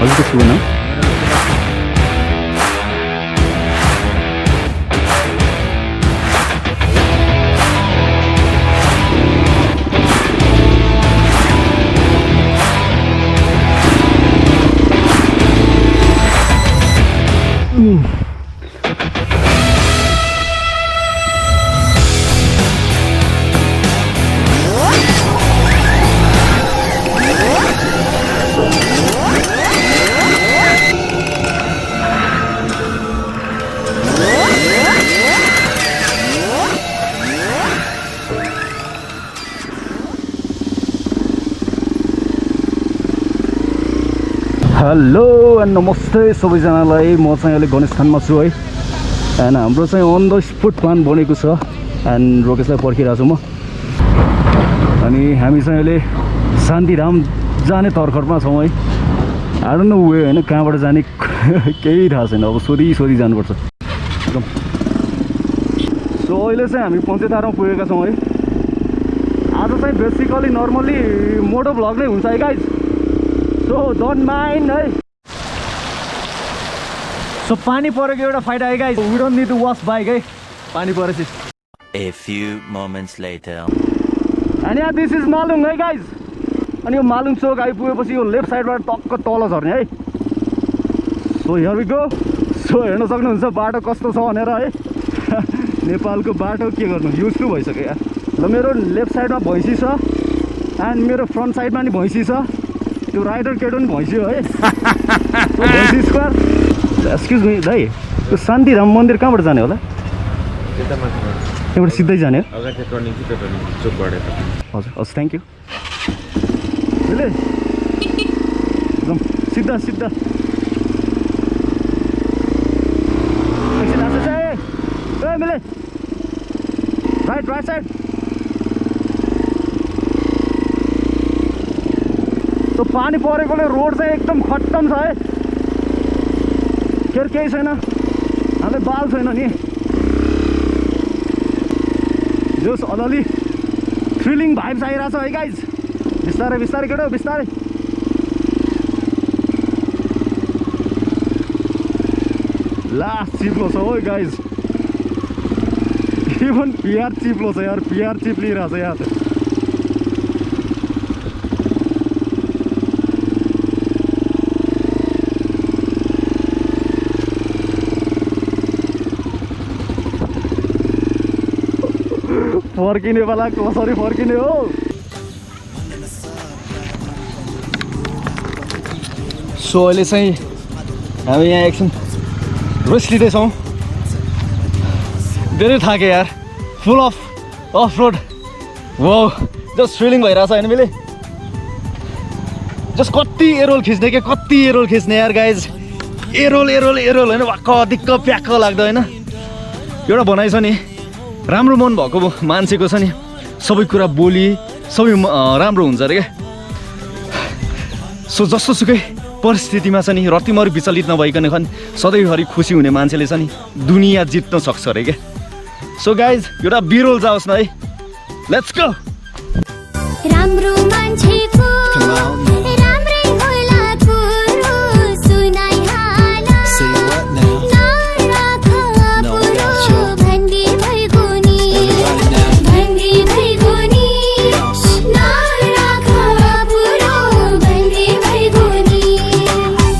अझै त छुएन। Hello and नमस्ते सबैजनालाई। म चाहिँ अहिले गणेशस्थानमा छु है। एन्ड हाम्रो चाहिँ अन द स्पोट प्लान बनेको छ एन्ड रोकेशलाई पर्खिरहेको छु म। अनि हामी चाहिँ अहिले शान्तिधाम जाने तर्खरमा छौँ है। आई डोन्ट नो वे होइन, कहाँबाट जाने केही थाहा छैन। अब सोधी जानुपर्छ एकदम। सो अहिले चाहिँ हामी पञ्चेतारमा पुगेका छौँ है। आज चाहिँ बेसिकली नर्मली मोटो भ्लग नै हुन्छ है गाइज, सो डोन्ट माइन्ड है। सो पानी परेको एउटा फाइदा है guys, we don't need to wash bike है, पानी परेपछि। A few moments later. अनि यहाँ दिस इज मालुङ है गाइज। अनि यो मालुङ चोक आइपुगेपछि यो लेफ्ट साइडबाट टक्क तल झर्ने है। So here we go. So हेर्न सक्नुहुन्छ बाटो कस्तो छ भनेर है। नेपालको बाटो के गर्नु, युज टु भइसक्यो यार। ल मेरो लेफ्ट साइडमा भैँसी छ एन्ड मेरो फ्रन्ट साइडमा नि भैँसी छ। त्यो राइडर केटो नि भैँसी हो है। भैँसी स्क्वायर। एक्सक्युज मी दाइ, त्यो शान्तिधाम मन्दिर कहाँबाट जाने होला? त्यहाँबाट सिधै जाने हो? हजुर हस्, थ्याङ्क यू। एकदम सिधा सिधा मिले राइट साइड। तो पानी परेकोले रोड चाहिँ एकदम खत्तम छ है। केही छैन, हामीलाई बाल छैन नि। जस अलिअलि थ्रिलिङ भाइब्स आइरहेको छ है गाइज। बिस्तारै बिस्तारै केटो बिस्तारै। लास्ट चिप्लो छ हो गाइज। इभन पिआर चिप्लो छ यार, पिआर चिप्लिरहेको छ यार। फर्किने बेला कसरी फर्किने हो? सो अहिले चाहिँ हामी यहाँ एकछिन रेस्ट लिँदैछौँ। धेरै थाके यार, फुल अफ रोड। वो जस्ट फिलिङ भइरहेछ होइन मैले। जस्ट कति एरोल खिच्ने के कति एरोल खिच्ने यार गाइज। एरोल होइन, वाक्क दिक्क प्याक्क लाग्दो होइन। एउटा भनाइ छ नि, राम्रो मन भएको मान्छेको छ नि सबै कुरा बोली सबै राम्रो हुन्छ अरे क्या। सो जस्तो सुकै परिस्थितिमा छ नि रतिमरि विचलित नभइकन सधैँभरि खुसी हुने मान्छेले छ नि दुनियाँ जित्न सक्छ अरे क्या। सो गाइज एउटा बिरोल जाओस् न है, लेट्स गो। राम्रो मान्छेको राम्रै होला कुरो सुनाइहाल। नराख पुरो भन्दी भइगो नि, भन्दी भइगो नि। नराख पुरो भन्दी भइगो नि।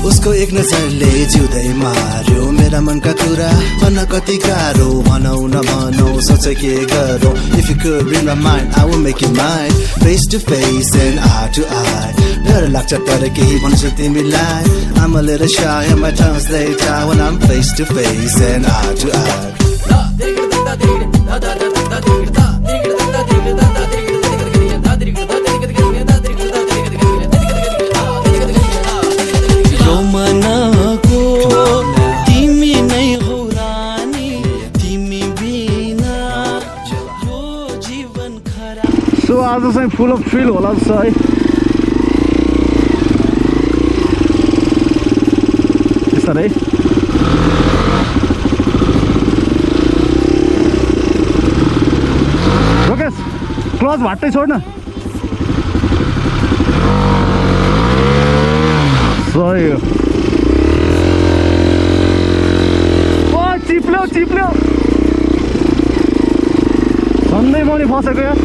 उसको एक नजरले जिउँदै मार्यो मेरा मनका कुरा। भन्न कति गाह्रो, भनौ न भनौ सोच के गरौँ। If you could read my mind, I will make you mine. Face to face and eye to eye. डर लाग्छ तर केही भन्छु तिमीलाई। I'm a little shy and my tongue's laid down when I'm face to face and eye to eye. So आज चाहिँ फुल of feel होला जस्तो है। बिस्तारै रोकेश, क्लच भाट्टै छोड्न। सो पऱ्यो ओ चिप्ल्यो झन्डै पनि फसेको यार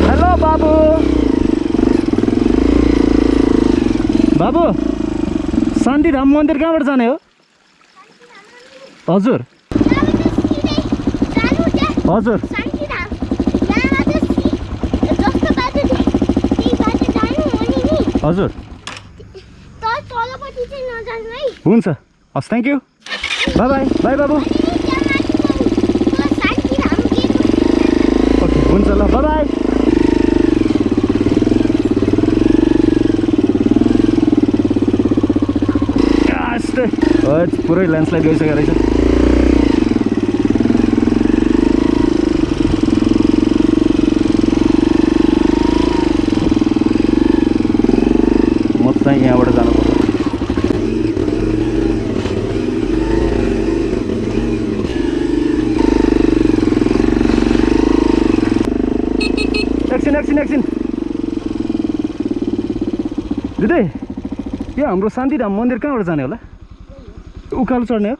हेलो बाबु शान्तिधाम मन्दिर कहाँबाट जाने हो हजुर हजुर हजुर हुन्छ हस् थ्याङ्क यू बाई बाबु ओके हुन्छ ल बाई पुरै ल्यान्डस्लाइड गइसकेको रहेछ म चाहिँ यहाँबाट जानुपर्छ एकछिन दिदी यो हाम्रो शान्तिधाम मन्दिर कहाँबाट जाने होला उकालो चढ्ने हो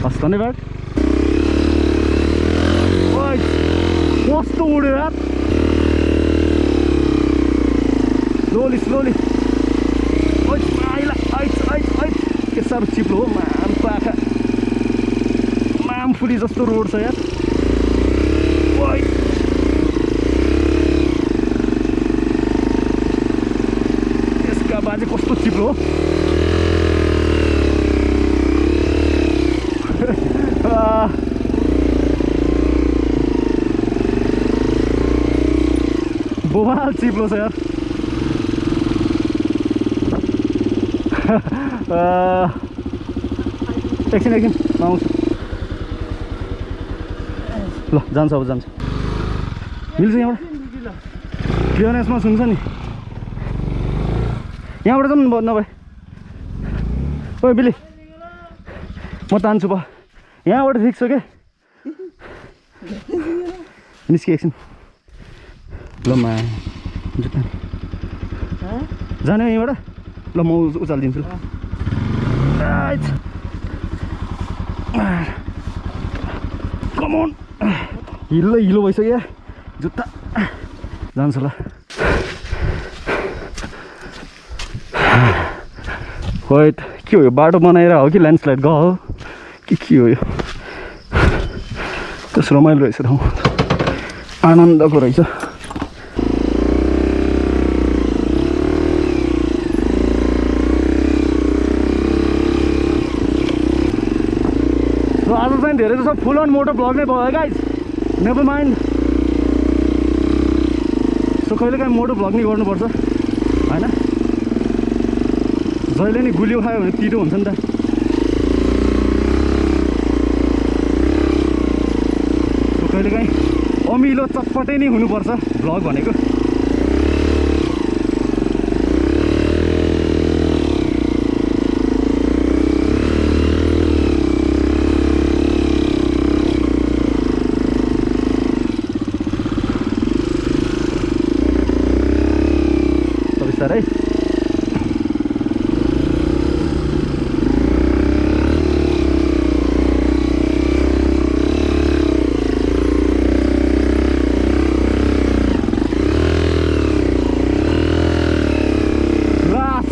हस् धन्यवाद कस्तो उड्यो यार स्लोली के साह्रो चिप्लो हो माम पाखा मामफुली जस्तो रोड छ यार यसका बाजे कस्तो चिप्लो हो बोबाल चिप्लो छ यार एकछिन आउँछ ल जान्छ अब जान्छ मिल्छ यहाँबाट क्लियरेन्समा सुन्छ नि यहाँबाट जाउँ नभए ओ बिली म तान्छु भयो यहाँबाट ठिक छ क्या निस्के एकछिन ल मा जुत्ता जाने यहीँबाट ल म उचालिदिन्छु ल कमन हिलो भइसक्यो जुत्ता जान्छ ल खोइ के हो यो बाटो बनाएर हो कि ल्यान्डस्लाइड गयो हो के हो यो कस्तो रमाइलो रहेछ ठाउँ आनन्दको रहेछ आज चाहिँ धेरै जस्तो फुल अन मोटो भ्लग नै भयो गाइज नेभर माइन्ड सो कहिले काहीँ मोटो भ्लग नै गर्नुपर्छ होइन जहिले नि गुलियो खायो भने तितो हुन्छ नि त सो कहिले काहीँ अमिलो चटपटै नै हुनुपर्छ भ्लग भनेको बिस्तारै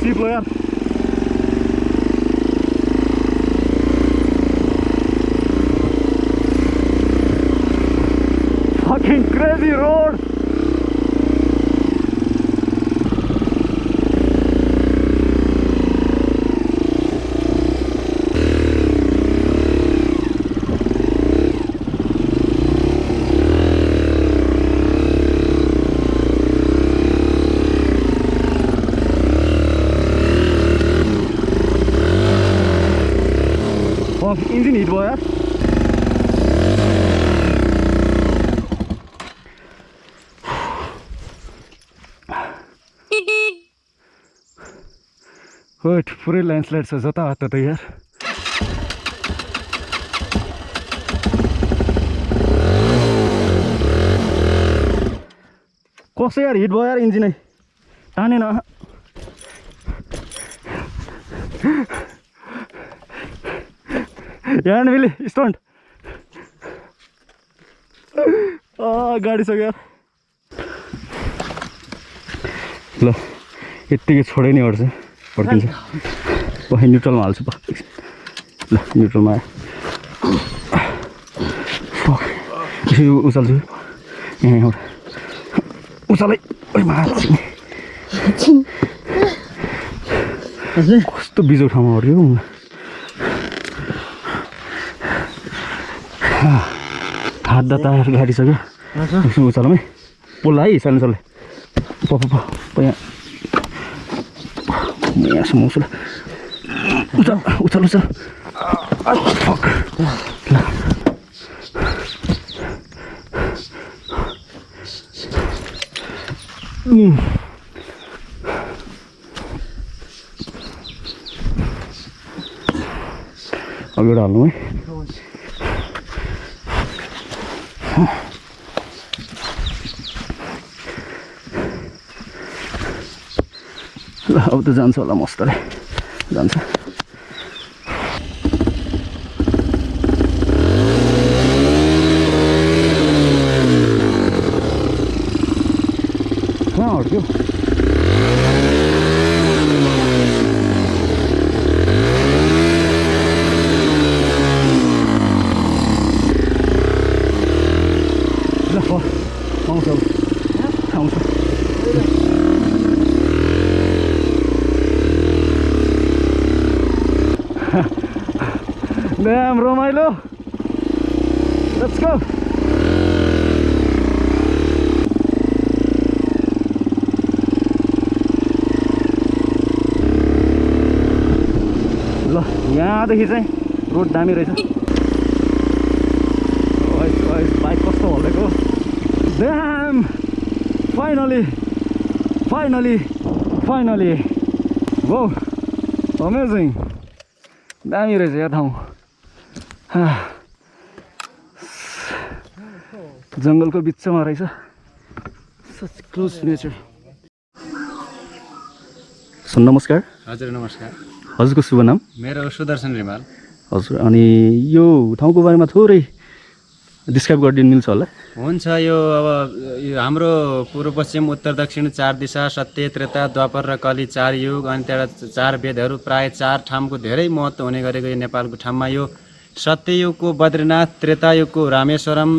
चिप्लो यार fucking crazy road engine hit भयो यार पुरै ल्यान्डस्लाइड छ जताततै यार कसो यार हिट भयो यार इन्जिनै तानेन यहाँ मिले स्टन्ट गाडी सक्यो ल यत्तिकै छोडै नै अट्छ फर्किन्छ पहि न्युट्रलमा हाल्छु ल न्युट्रलमा आयो उचाल्छु यहाँ एउटा उचालै कस्तो बिजो ठाउँमा अड्यो हात दातार गाडी सक्यो उचालौँ है पोल्ला है सानो चल्ला यहाँसम्म उचाल उचाल उचाल उचाल अब एउटा हाल्नु है ल अब त जान्छ होला मस्तले जान्छ कहाँ अड्क्यो ल आउँछ आउँछ Damn, रमाइलो लेट्स गो ल यहाँदेखि चाहिँ रोड दामी रहेछ बाइक कस्तो हल्लेको ड्याम फाइनली वो अमेजिङ दामी रहेछ यहाँ ठाउँ जङ्गलको बिचमा रहेछ सच क्लोज नेचर नमस्कार हजुर नमस्कार हजुरको शुभ नाम मेरो सुदर्शन रिमाल हजुर अनि यो ठाउँको बारेमा थोरै डिस्क्राइब गरिदिनु मिल्छ होला हुन्छ यो अब यो हाम्रो पूर्व पश्चिम उत्तर दक्षिण 4 दिशा सत्य त्रेता द्वापर र कली 4 युग अनि त्यहाँबाट 4 वेदहरू प्राय 4 ठाउँको धेरै महत्त्व हुने गरेको यो नेपालको ठाउँमा यो सत्ययुगको बद्रीनाथ त्रेतायुगको रामेश्वरम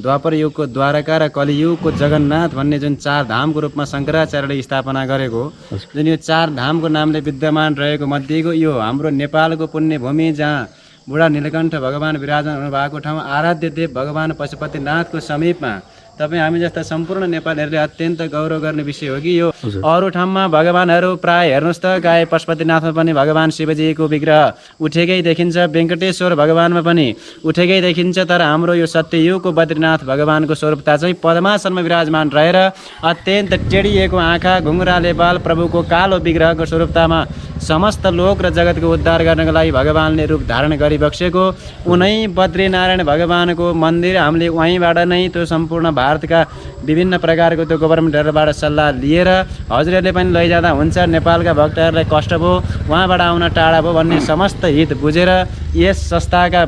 द्वापर युगको द्वारका र कलियुगको जगन्नाथ भन्ने जुन 4 धामको रूपमा शङ्कराचार्यले स्थापना गरेको जुन यो 4 धामको नामले विद्यमान रहेको मध्येको यो हाम्रो नेपालको पुण्यभूमि जहाँ बुढा नीलकण्ठ भगवान विराजमान हुनुभएको ठाउँ आराध्य देव भगवान पशुपतिनाथको समीपमा तपाईँ हामी जस्ता सम्पूर्ण नेपालीहरूले अत्यन्त गौरव गर्ने विषय हो कि यो अरू ठाउँमा भगवानहरू प्राय हेर्नुहोस् त गाई पशुपतिनाथमा पनि भगवान शिवजीको विग्रह उठेकै देखिन्छ वेङ्कटेश्वर भगवानमा पनि उठेकै देखिन्छ तर हाम्रो यो सत्ययुगको बद्रीनाथ भगवानको स्वरूपता चाहिँ पद्मासनमा विराजमान रहेर अत्यन्त टेढिएको आँखा घुङ्राले बाल प्रभुको कालो विग्रहको स्वरूपतामा समस्त लोक र जगतको उद्धार गर्नको लागि भगवानले रूप धारण गरिबक्सेको उनै बद्रीनारायण भगवानको मन्दिर हामीले उहीँबाट नै त्यो सम्पूर्ण भारतका विभिन्न प्रकारको त्यो गभर्मेन्टहरूबाट सल्लाह लिएर हजुरहरूले पनि लैजाँदा हुन्छ नेपालका भक्तहरूलाई कष्ट भयो उहाँबाट आउन टाढा भयो भन्ने समस्त हित बुझेर यस संस्थाका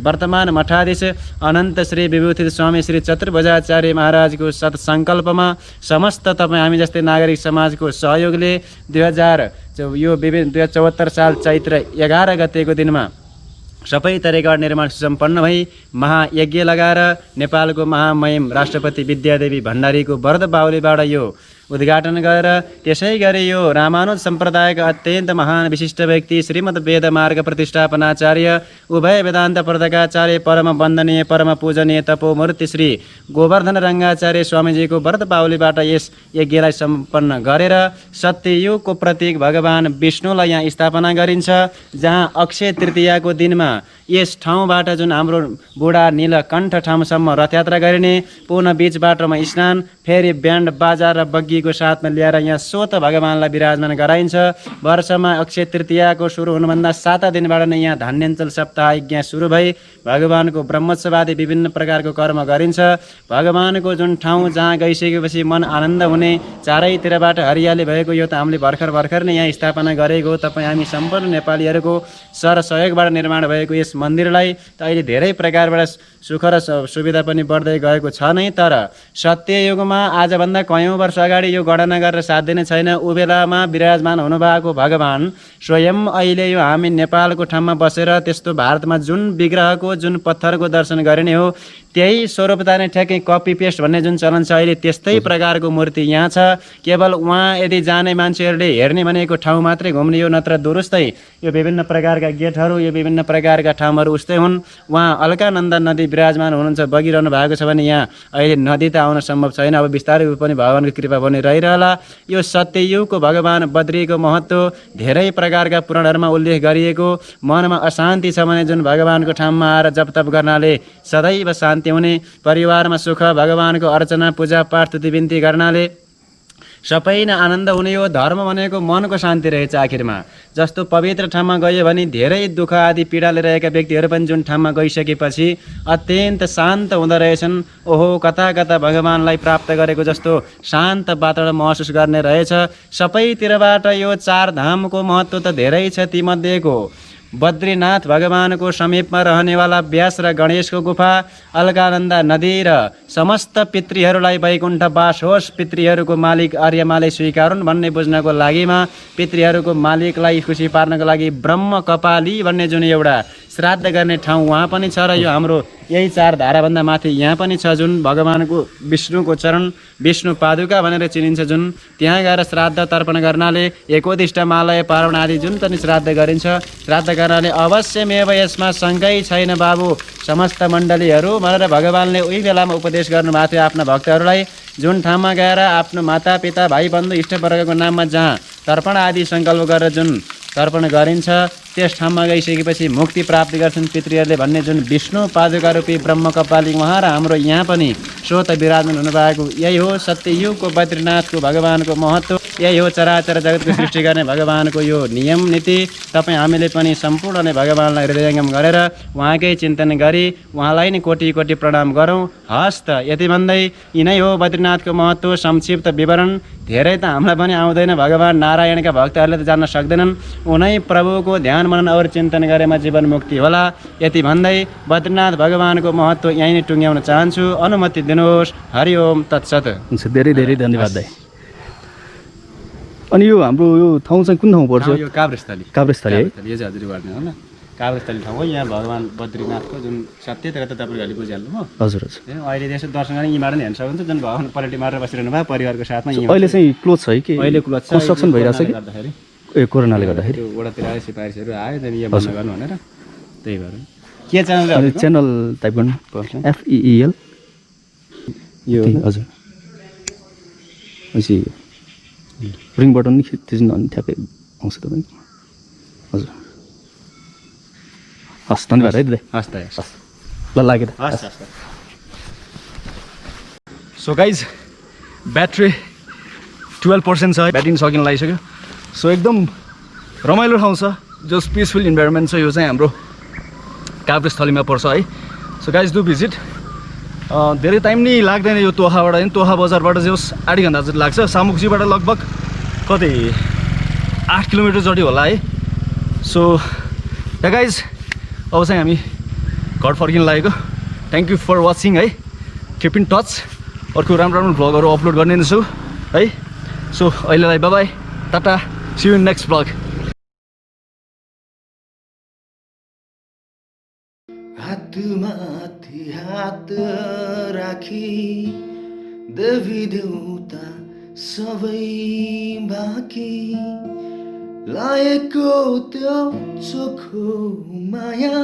वर्तमान मठाधीश अनन्त श्री विभूति स्वामी श्री चतुर्भुजाचार्य महाराजको सत्सङ्कल्पमा समस्त तपाईँ हामी जस्तै नागरिक समाजको सहयोगले 2074 साल चैत्र 11 गतेको दिनमा सबै तरिका निर्माण सुसम्पन्न भई महायज्ञ लगाएर नेपालको महामहिम राष्ट्रपति विद्यादेवी भण्डारीको वरद बाहुलीबाट यो उद्घाटन गरेर त्यसै गरी यो रामानुज सम्प्रदायका अत्यन्त महान विशिष्ट व्यक्ति श्रीमद् वेद मार्ग प्रतिष्ठापनाचार्य उभय वेदान्त पदकाचार्य परम वन्दनीय परम पूजनीय तपोमूर्ति श्री गोवर्धन रङ्गाचार्य स्वामीजीको वरद बाहुलीबाट यस यज्ञलाई सम्पन्न गरेर सत्ययुगको प्रतीक भगवान विष्णुलाई यहाँ स्थापना गरिन्छ जहाँ अक्षय तृतीयाको दिनमा यस ठाउँबाट जुन हाम्रो बुढा नीलकण्ठ ठाउँसम्म रथयात्रा गरिने पुनः बीच बाटोमा स्नान फेरि ब्यान्ड बाजा र बग्गी यज्ञको साथमा ल्याएर यहाँ स्वत भगवानलाई विराजमान गराइन्छ। वर्षमा अक्षय तृतीयाको सुरु हुनुभन्दा 7 दिनबाट नै यहाँ धान्याञ्चल सप्ताह यज्ञ सुरु भई भगवानको ब्रह्मोत्सवादी विभिन्न प्रकारको कर्म गरिन्छ। भगवानको जुन ठाउँ जहाँ गइसकेपछि मन आनन्द हुने, चारैतिरबाट हरियाली भएको यो त हामीले भर्खर नै यहाँ स्थापना गरेको हो। तपाईँ हामी सम्पूर्ण नेपालीहरूको सहयोगबाट निर्माण भएको यस मन्दिरलाई त अहिले धेरै प्रकारबाट सुख र सुविधा पनि बढ्दै गएको छ नै। तर सत्ययुगमा आजभन्दा कयौँ वर्ष अगाडि यो गणना गरेर साध्य नै छैन। ऊ बेलामा विराजमान हुनुभएको भगवान स्वयं अहिले यो हामी नेपालको ठाउँमा बसेर त्यस्तो भारतमा जुन विग्रहको जुन पत्थरको दर्शन गरिने हो त्यही स्वरूपता नै ठ्याक्कै कपी पेस्ट भन्ने जुन चलन छ अहिले त्यस्तै प्रकारको मूर्ति यहाँ छ। केवल उहाँ यदि जाने मान्छेहरूले हेर्ने भनेको ठाउँ मात्रै घुम्ने हो, नत्र दुरुस्तै यो विभिन्न प्रकारका गेटहरू, यो विभिन्न प्रकारका ठाउँहरू उस्तै हुन्। उहाँ अलकानन्दा नदी विराजमान हुनुहुन्छ, बगिरहनु भएको छ भने यहाँ अहिले नदी त आउन सम्भव छैन। अब बिस्तारै पनि भगवानको कृपा पनि रहिरहला। यो सत्ययुगको भगवान बद्रीको महत्त्व धेरै प्रकारका पुराणहरूमा उल्लेख गरिएको, मनमा अशान्ति छ भने जुन भगवानको ठाउँमा आएर जप तप गर्नाले सदैव शान्ति हुने, परिवारमा सुख, भगवानको अर्चना पूजा पाठ स्तुति बिन्ती गर्नाले सबै नै आनन्द हुने। यो धर्म भनेको मनको शान्ति रहेछ। आखिरमा जस्तो पवित्र ठाउँमा गयो भने धेरै दुःख आदि पीडाले रहेका व्यक्तिहरू पनि जुन ठाउँमा गइसकेपछि अत्यन्त शान्त हुँदो रहेछन्। ओहो कता कता भगवानलाई प्राप्त गरेको जस्तो शान्त वातावरण महसुस गर्ने रहेछ। सबैतिरबाट यो 4 धामको महत्त्व त धेरै छ। तीमध्येको बद्रीनाथ भगवानको समीपमा रहनेवाला व्यास र गणेशको गुफा, अलकानन्दा नदी र समस्त पितृहरूलाई वैकुण्ठ वास होस्, पितृहरूको मालिक आर्यमाले स्वीकारुन् भन्ने बुझ्नको लागिमा पितृहरूको मालिकलाई खुसी पार्नको लागि ब्रह्म कपाली भन्ने जुन एउटा श्राद्ध गर्ने ठाउँ उहाँ पनि छ। र यो हाम्रो यही 4 धाराभन्दा माथि यहाँ पनि छ जुन भगवानको विष्णुको चरण, विष्णु पादुका भनेर चिनिन्छ, जुन त्यहाँ गएर श्राद्ध तर्पण गर्नाले एकोदिष्ट मालय पारण आदि जुन पनि श्राद्ध गरिन्छ, श्राद्ध गर्नाले अवश्यमेव यसमा शङ्कै छैन बाबु समस्त मण्डलीहरू भनेर भगवानले उही बेलामा उपदेश गर्नुभएको थियो आफ्ना भक्तहरूलाई। जुन ठाउँमा गएर आफ्नो माता पिता भाइ बन्धु इष्टवर्गको नाममा जहाँ तर्पण आदि सङ्कल्प गरेर जुन तर्पण गरिन्छ त्यस ठाउँमा गइसकेपछि मुक्ति प्राप्त गर्छन् पितृहरूले भन्ने जुन विष्णु पादुका रूपी ब्रह्म कपाली उहाँ र हाम्रो यहाँ पनि स्वत विराजमान हुनुभएको यही हो सत्ययुगको बद्रीनाथको भगवानको महत्त्व। यही हो चराचर जगतको सृष्टि गर्ने भगवानको यो नियम नीति। तपाईँ हामीले पनि सम्पूर्ण नै भगवानलाई हृदयङ्गम गरेर उहाँकै चिन्तन गरी उहाँलाई नै कोटि कोटि प्रणाम गरौँ। हस् त यति भन्दै यिनै हो बद्रीनाथको महत्त्व संक्षिप्त विवरण। धेरै त हामीलाई पनि आउँदैन, भगवान नारायणका भक्तहरूले त जान्न सक्दैनन्। उनै प्रभुको ध्यान मनन और चिन्तन गरेमा जीवन मुक्ति होला। यति भन्दै बद्रीनाथ भगवानको महत्त्व यहीँ नै टुङ्ग्याउन चाहन्छु। अनुमति दिनुहोस्। हरि ओम तत्सत। हुन्छ, धेरै धेरै धन्यवाद दाइ। अनि यो हाम्रो यो ठाउँ चाहिँ कुन ठाउँ पर्छ? यो काभ्रेस्थली। काभ्रेस्थली है, यो चाहिँ हजुरबाडमा हो न, काभ्रेस्थली ठाउँ हो। यहाँ भगवान बद्रीनाथको जुन सत्य तर त तपाईँले अहिले बुझिहाल्नु हो। हजुर हजुर। अहिले त्यसो दर्शन गर्ने यहीँबाट नै हेर्न सक्नुहुन्छ। जुन भगवान पलेटी मारेर बसिरहनु भयो परिवारको साथमा। अहिले चाहिँ क्लोज छ है कि अहिले क्लोज छ, कन्स्ट्रक्सन भइरहेछ कि गर्दाखेरि ए कोरोनाले गर्दाखेरि त्यो वडातिर आयो सिफारिसहरू आयो त्यहाँदेखि यहाँ बन्द गर्नु भनेर त्यही भएर के च्यानल च्यानल टाइप गर्नु FEEL यो हजुर। पछि रिङ बटन नि थिच्नु अनि ठ्याक्कै आउँछ तपाईँ। हजुर हस् धन्यवाद है दाइ। हस् त हस् ल लाग्यो त। हस् हस्। सो गाइज ब्याट्री 12% छ, ब्याट्री सकिन लागिसक्यो। सो एकदम रमाइलो ठाउँ छ, जस्ट पिसफुल इन्भाइरोमेन्ट छ। यो चाहिँ हाम्रो काभ्रेस्थलीमा पर्छ है। So guys do visit. धेरै टाइम नि लाग्दैन यो तोहाबाट, तोहा बजारबाट चाहिँ 8 घन्टा जति लाग्छ। सामुकजीबाट लगभग कति 8 किलोमिटर जति होला है। सो गाइज अब चाहिँ हामी घर फर्किन लागेको। थ्याङ्क यू फर वाचिङ है। Keep in touch. अर्को राम्रो राम्रो भ्लगहरू अपलोड गर्ने नै छु है। सो अहिलेलाई bye bye, tata, see you in next vlog. हातमाथि हात राखी देवी देउता सबै बाँकी लाएको त्यो चोखो माया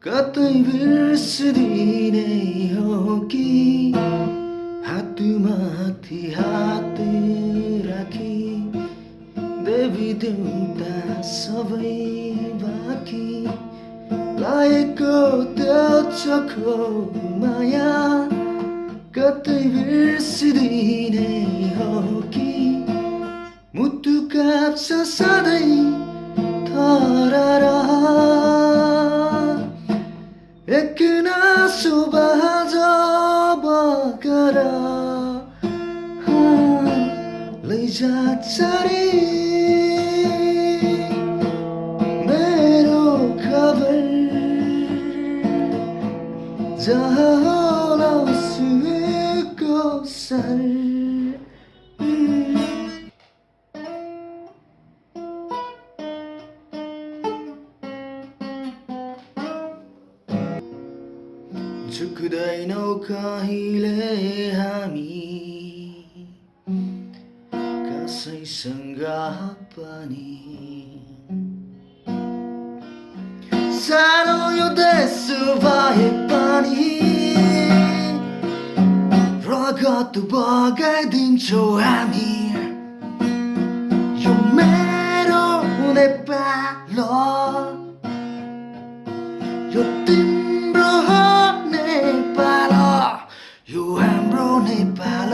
कतै बिर्सिदिने हो कि। हातमाथि हात राखी देवी देउता सबै बाँकी लाएको त्यो चोखो माया कतै बिर्सिदिने हो कि मुटु काप्छ सधैँ तरर एक नासो बगर लैजान्छ रे मेरो खबर जहाँ होला सुएको सर झुक्दैनौ कहिले हामी कसैसँग पनि सानो यो देश भए पनि रगत बगाइदिन्छौ हामी यो मेरो नेपाल यो तिम्रो नेपाल यो हाम्रो नेपाल